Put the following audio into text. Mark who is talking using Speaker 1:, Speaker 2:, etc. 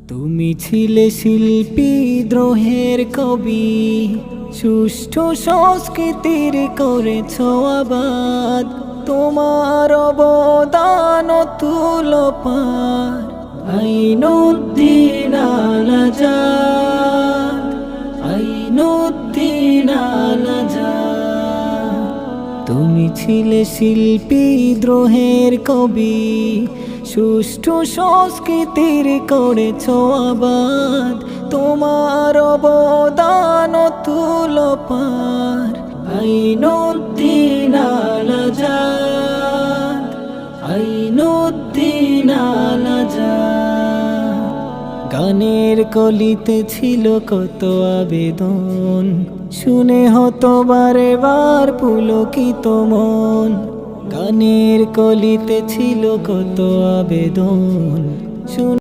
Speaker 1: তুমি ছিলে শিল্পী দ্রোহের কবি, সুষ্ঠু সংস্কৃতির করেছ আবাদ। তোমার অবদান অতুল পার। আইনুদ্দিন আল আজাদ, আইনুদ্দিন আল আজাদ। তুমি ছিলে শিল্পী দ্রোহের কবি, সুষ্ঠু সংস্কৃতির করেছ আবাদ। তোমার অবদান অতুল পার। আইনুদ্দিন আল আজাদ, আইনুদ্দিন আল আজাদ। গানের কলিতে ছিল কত আবেদন, শুনে হতো বারে বার পুলকিত মন। গানের কলিতে ছিল কত আবেদন, শুনে